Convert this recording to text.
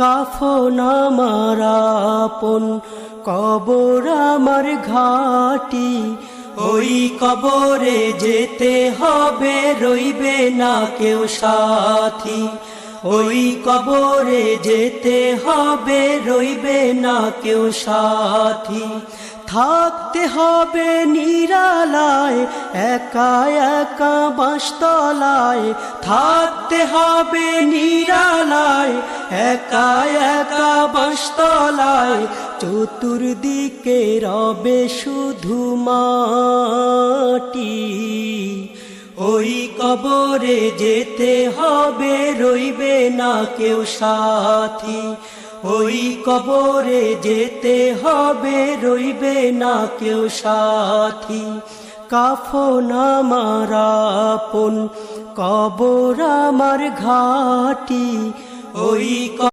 কাফন আমার আপন, কবর আমার ঘাটি। ওই কবরে যেতে হবে, রইবে না কেউ সাথী। ওই কবরে যেতে হবে, রইবে না কেউ সাথী। থাকতে হবে নিরালায়, একা একা বাঁশতলায়। থাকতে হবে নিরালায়, একা একা বাঁশতলায়। চতুর্দিকে রবে শুধু মাটি। ওই কবরে যেতে হবে, রইবে না কেউ সাথী। ওই কবরে যেতে হবে, রইবে না কেউ সাথী। কাফন আমার আপন, কবর আমার ঘাটি। ওই